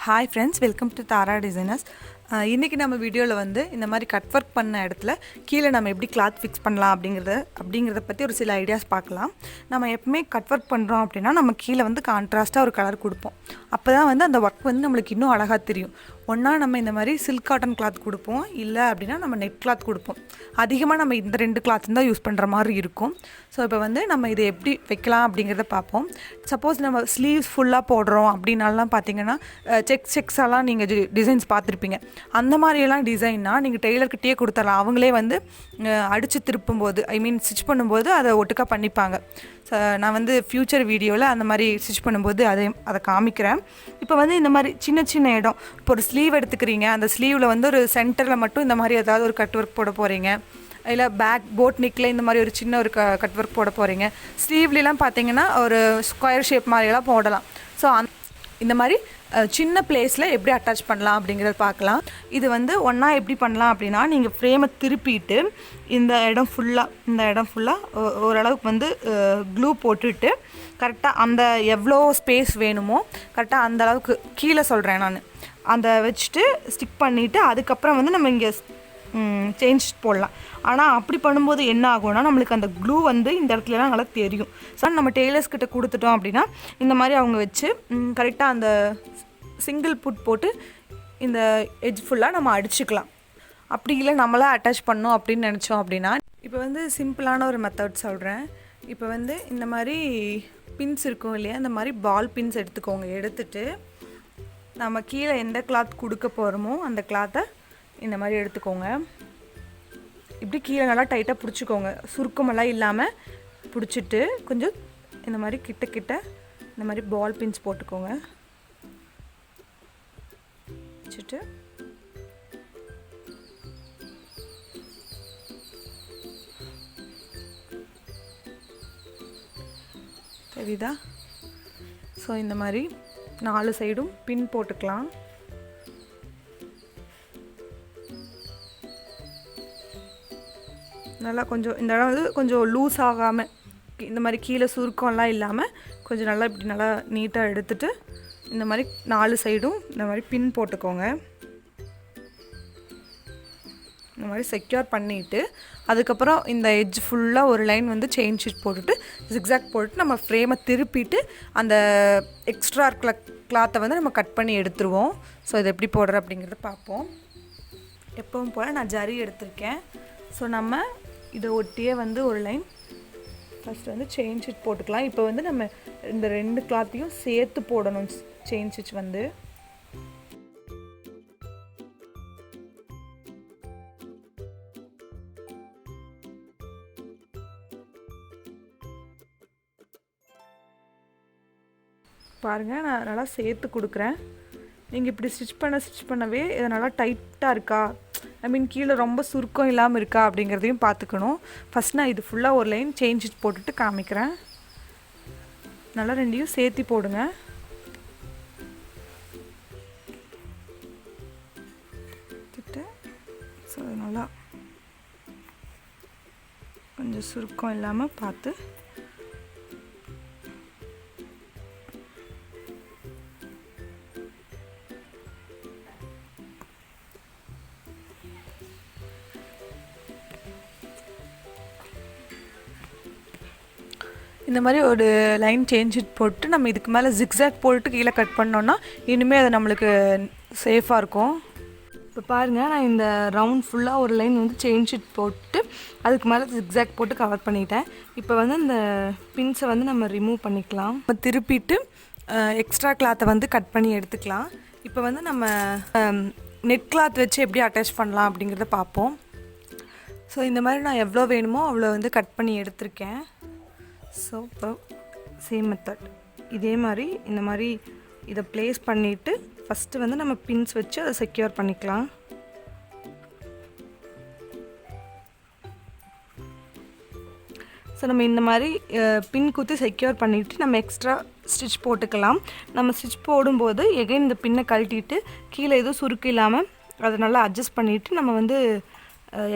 Hi friends, welcome to Dhara Designers. இன்றைக்கி நம்ம வீடியோவில் வந்து இந்த மாதிரி கட் ஒர்க் பண்ண இடத்துல கீழே நம்ம எப்படி கிளாத் ஃபிக்ஸ் பண்ணலாம் அப்படிங்கிறத பற்றி ஒரு சில ஐடியாஸ் பார்க்கலாம். நம்ம எப்பவுமே கட் ஒர்க் பண்ணுறோம் அப்படின்னா நம்ம கீழே வந்து கான்ட்ராஸ்ட்டாக ஒரு கலர் கொடுப்போம். அப்போ தான் வந்து அந்த ஒர்க் வந்து நம்மளுக்கு இன்னும் அழகாக தெரியும். ஒன்றா நம்ம இந்த மாதிரி சில்க் காட்டன் கிளாத் கொடுப்போம், இல்லை அப்படின்னா நம்ம நெட் கிளாத் கொடுப்போம். அதிகமாக நம்ம இந்த 2 கிளாத் தான் யூஸ் பண்ணுற மாதிரி இருக்கும். ஸோ இப்போ வந்து நம்ம இதை எப்படி வைக்கலாம் அப்படிங்கிறத பார்ப்போம். சப்போஸ் நம்ம ஸ்லீவ்ஸ் ஃபுல்லாக போடுறோம் அப்படின்னாலாம் பார்த்தீங்கன்னா செக்ஸெல்லாம் நீங்கள் டிசைன்ஸ் பார்த்துருப்பீங்க. அந்த மாதிரியெல்லாம் டிசைன்னா நீங்கள் டெய்லர்கிட்டயே கொடுத்துடலாம். அவங்களே வந்து அடித்து திருப்பும்போது ஸ்டிச் பண்ணும்போது அதை ஒட்டுக்கா பண்ணிப்பாங்க. நான் வந்து ஃப்யூச்சர் வீடியோவில் அந்த மாதிரி ஸ்டிச் பண்ணும்போது அதை காமிக்கிறேன். இப்போ வந்து இந்த மாதிரி சின்ன சின்ன இடம், இப்போ ஒரு ஸ்லீவ் எடுத்துக்கிறீங்க, அந்த ஸ்லீவில் வந்து ஒரு சென்டரில் மட்டும் இந்த மாதிரி ஏதாவது ஒரு கட் ஒர்க் போட போகிறீங்க, இல்லை பேக் போட் நெக்கில் இந்த மாதிரி ஒரு சின்ன ஒரு கட் ஒர்க் போட போகிறீங்க. ஸ்லீவ்லாம் பார்த்தீங்கன்னா ஒரு ஸ்கொயர் ஷேப் மாதிரியெல்லாம் போடலாம். ஸோ இந்த மாதிரி சின்ன பிளேஸில் எப்படி அட்டாச் பண்ணலாம் அப்படிங்கிறத பார்க்கலாம். இது வந்து ஒன்றா எப்படி பண்ணலாம் அப்படின்னா, நீங்கள் ஃப்ரேமை திருப்பிட்டு இந்த இடம் ஃபுல்லாக ஓரளவுக்கு வந்து க்ளூ போட்டுட்டு கரெக்டாக அந்த எவ்வளோ ஸ்பேஸ் வேணுமோ கரெக்டாக அந்த அளவுக்கு கீழே சொல்கிறேன் நான், அந்த வச்சுட்டு ஸ்டிக் பண்ணிவிட்டு அதுக்கப்புறம் வந்து நம்ம இங்கே சேஞ்ச் போடலாம். ஆனால் அப்படி பண்ணும்போது என்ன ஆகும்னா, நம்மளுக்கு அந்த க்ளூ வந்து இந்த இடத்துலலாம் நல்லா தெரியும். ஸோ நம்ம டெய்லர்ஸ் கிட்ட கொடுத்துட்டோம் அப்படின்னா இந்த மாதிரி அவங்க வச்சு கரெக்டாக அந்த சிங்கிள் புட் போட்டு இந்த எட்ஜ் ஃபுல்லாக நம்ம அடிச்சுக்கலாம். அப்படி இல்லை நம்மளா அட்டாச் பண்ணோம் அப்படின்னு நினச்சோம் அப்படின்னா, இப்போ வந்து சிம்பிளான ஒரு மெத்தட் சொல்கிறேன். இப்போ வந்து இந்த மாதிரி பின்ஸ் இருக்கும் இல்லையா, இந்த மாதிரி பால் பின்ஸ் எடுத்துக்கோங்க. எடுத்துட்டு நம்ம கீழே எந்த கிளாத் கொடுக்க போகிறோமோ அந்த கிளாத்தை இந்த மாதிரி எடுத்துக்கோங்க. இப்படி கீழே நல்லா டைட்டாக பிடிச்சிக்கோங்க, சுருக்கமெல்லாம் இல்லாமல் பிடிச்சிட்டு கொஞ்சம் இந்த மாதிரி கிட்ட இந்த மாதிரி பால் பின்ஸ் போட்டுக்கோங்க. வச்சுட்டு தெரியுதா? ஸோ இந்த மாதிரி 4 சைடும் பின் போட்டுக்கலாம். நல்லா கொஞ்சம் இந்த இடம் வந்து கொஞ்சம் லூஸ் ஆகாமல் இந்த மாதிரி கீழே சுருக்கம்லாம் இல்லாமல் கொஞ்சம் நல்லா இப்படி நல்லா நீட்டாக எடுத்துகிட்டு இந்த மாதிரி 4 சைடும் இந்த மாதிரி பின் போட்டுக்கோங்க. இந்த மாதிரி செக்யூர் பண்ணிவிட்டு அதுக்கப்புறம் இந்த எட்ஜ் ஃபுல்லாக ஒரு லைன் வந்து செயின் ஸ்டிச் போட்டுட்டு ஜிக்ஸாக் போட்டுட்டு நம்ம ஃப்ரேமை திருப்பிட்டு அந்த எக்ஸ்ட்ரா கிளாத்தை வந்து நம்ம கட் பண்ணி எடுத்துருவோம். ஸோ இது எப்படி போடுற அப்படிங்கிறத பார்ப்போம். எப்பவும் போல் நான் ஜரி எடுத்திருக்கேன். ஸோ நம்ம இதை ஒட்டியே வந்து ஒரு லைன் ஃபஸ்ட்டு வந்து செயின் ஸ்டிச் போட்டுக்கலாம். இப்போ வந்து நம்ம இந்த 2 கிளாத்தையும் சேர்த்து போடணும். செயின் ஸ்டிச் வந்து பாருங்கள், நான் நல்லா சேர்த்து கொடுக்குறேன். நீங்கள் இப்படி ஸ்டிச் பண்ணவே இது நல்லா டைட்டாக இருக்கா, கீழே ரொம்ப சுருக்கம் இல்லாமல் இருக்கா அப்படிங்கிறதையும் பார்த்துக்கணும். ஃபஸ்ட் நான் இது ஃபுல்லாக ஒரு லைன் செயின் ஸ்டிச் போட்டுட்டு காமிக்கிறேன். நல்லா 2ஐயும் சேர்த்து போடுங்க. ஸோ நல்லா கொஞ்சம் சுருக்கம் இல்லாமல் பார்த்து இந்த மாதிரி ஒரு லைன் சேஞ்ச் போட்டு நம்ம இதுக்கு மேலே ஜிக்ஸாக் போட்டு கீழே கட் பண்ணோன்னா இனிமேல் அது நம்மளுக்கு சேஃபாக இருக்கும். இப்போ பாருங்கள், நான் இந்த ரவுண்ட் ஃபுல்லாக ஒரு லைன் வந்து செயின் ஸ்டிச் போட்டு அதுக்கு மேலே ஜிக்ஸாக் போட்டு கவர் பண்ணிட்டேன். இப்போ வந்து இந்த பின்ஸை வந்து நம்ம ரிமூவ் பண்ணிக்கலாம். நம்ம திருப்பிட்டு எக்ஸ்ட்ரா கிளாத்தை வந்து கட் பண்ணி எடுத்துக்கலாம். இப்போ வந்து நம்ம நெட் கிளாத் வச்சு எப்படி அட்டாச் பண்ணலாம் அப்படிங்கிறத பார்ப்போம். ஸோ இந்த மாதிரி நான் எவ்வளோ வேணுமோ அவ்வளோ வந்து கட் பண்ணி எடுத்திருக்கேன். ஸோ இப்போ சேம் மெத்தட் இதே மாதிரி இந்த மாதிரி இதை ப்ளேஸ் பண்ணிவிட்டு ஃபஸ்ட்டு வந்து நம்ம பின்ஸ் வச்சு அதை செக்யூர் பண்ணிக்கலாம். ஸோ நம்ம இந்த மாதிரி பின் குத்தி செக்யூர் பண்ணிவிட்டு நம்ம எக்ஸ்ட்ரா ஸ்டிச் போட்டுக்கலாம். நம்ம ஸ்டிச் போடும்போது எகைன் இந்த பின்னை கழட்டிட்டு கீழே எதுவும் சுருக்கு இல்லாமல் அதை நல்லா அட்ஜஸ்ட் பண்ணிவிட்டு நம்ம வந்து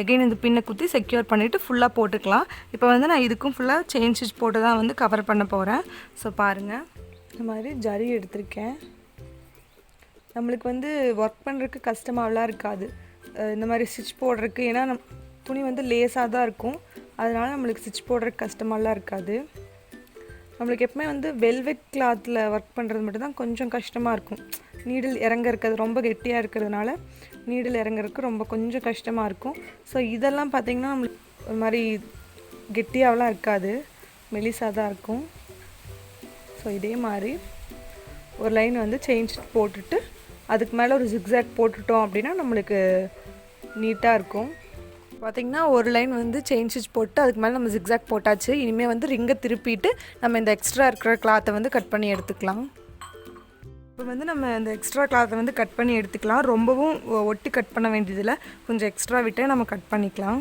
எகைன் இந்த பின்னை குத்தி செக்யூர் பண்ணிவிட்டு ஃபுல்லாக போட்டுக்கலாம். இப்போ வந்து நான் இதுக்கும் ஃபுல்லாக செயின் ஸ்டிச் போட்டு தான் வந்து கவர் பண்ண போகிறேன். ஸோ பாருங்கள், இந்த மாதிரி ஜரி எடுத்திருக்கேன். நம்மளுக்கு வந்து ஒர்க் பண்ணுறதுக்கு கஷ்டமாகலாம் இருக்காது. இந்த மாதிரி ஸ்டிச் போடுறதுக்கு, ஏன்னா துணி வந்து லேஸாக தான் இருக்கும், அதனால் நம்மளுக்கு ஸ்டிச் போடுறதுக்கு கஷ்டமாகலாம் இருக்காது. நம்மளுக்கு எப்பவுமே வந்து வெல்வெட் கிளாத்தில் ஒர்க் பண்ணுறது மட்டும்தான் கொஞ்சம் கஷ்டமாக இருக்கும். நீடில் இறங்க இருக்கிறது ரொம்ப கெட்டியாக இருக்கிறதுனால நீடில் இறங்குறதுக்கு ரொம்ப கொஞ்சம் கஷ்டமாக இருக்கும். ஸோ இதெல்லாம் பார்த்திங்கன்னா நம்மளுக்கு ஒரு மாதிரி கெட்டியாகலாம் இருக்காது, மெலிசாக தான் இருக்கும். ஸோ இதே மாதிரி ஒரு லைன் வந்து செயின் ஸ்டிச் போட்டுட்டு அதுக்கு மேலே ஒரு ஜிக்ஸாக் போட்டுட்டோம் அப்படின்னா நம்மளுக்கு நீட்டாக இருக்கும். பார்த்திங்கன்னா ஒரு லைன் வந்து செயின் ஸ்டிச் போட்டு அதுக்கு மேலே நம்ம ஜிக்ஸாக் போட்டாச்சு. இனிமேல் வந்து ரிங்கை திருப்பிட்டு நம்ம இந்த எக்ஸ்ட்ரா இருக்கிற கிளாத்தை வந்து கட் பண்ணி எடுத்துக்கலாம். இப்போ வந்து நம்ம இந்த எக்ஸ்ட்ரா கிளாத்தை வந்து கட் பண்ணி எடுத்துக்கலாம். ரொம்பவும் ஒட்டி கட் பண்ண வேண்டியதில்லை, கொஞ்சம் எக்ஸ்ட்ரா விட்டே நம்ம கட் பண்ணிக்கலாம்.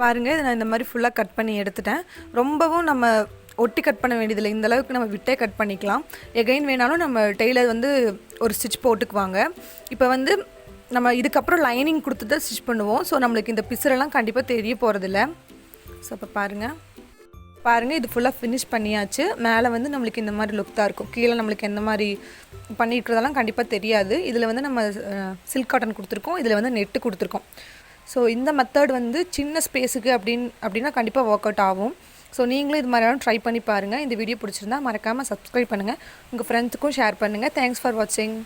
பாருங்கள், இதை நான் இந்த மாதிரி ஃபுல்லாக கட் பண்ணி எடுத்துட்டேன். ரொம்பவும் நம்ம ஒட்டி கட் பண்ண வேண்டியதில்லை, இந்த அளவுக்கு நம்ம விட்டே கட் பண்ணிக்கலாம். எகைன் வேணாலும் நம்ம டெய்லர் வந்து ஒரு ஸ்டிச் போட்டுக்குவாங்க. இப்போ வந்து நம்ம இதுக்கப்புறம் லைனிங் கொடுத்து தான் ஸ்டிச் பண்ணுவோம். ஸோ நம்மளுக்கு இந்த பிசுரெல்லாம் கண்டிப்பாக தெரிய போகிறதில்ல. ஸோ இப்போ பாருங்கள் இது ஃபுல்லாக ஃபினிஷ் பண்ணியாச்சு. மேலே வந்து நம்மளுக்கு இந்த மாதிரி லுக் தான் இருக்கும், கீழே நம்மளுக்கு எந்த மாதிரி பண்ணியிருக்கிறதெல்லாம் கண்டிப்பாக தெரியாது. இதில் வந்து நம்ம சில்க் காட்டன் கொடுத்துருக்கோம், இதில் வந்து நெட்டு கொடுத்துருக்கோம். ஸோ இந்த மெத்தட் வந்து சின்ன ஸ்பேஸுக்கு அப்படின்னா கண்டிப்பாக ஒர்க் அவுட் ஆகும். ஸோ நீங்களும் இது மாதிரியான ட்ரை பண்ணி பாருங்கள். இந்த வீடியோ பிடிச்சிருந்தா மறக்காமல் சப்ஸ்கிரைப் பண்ணுங்கள், உங்கள் ஃப்ரெண்ட்ஸுக்கும் ஷேர் பண்ணுங்கள். தேங்க்ஸ் ஃபார் வாட்சிங்.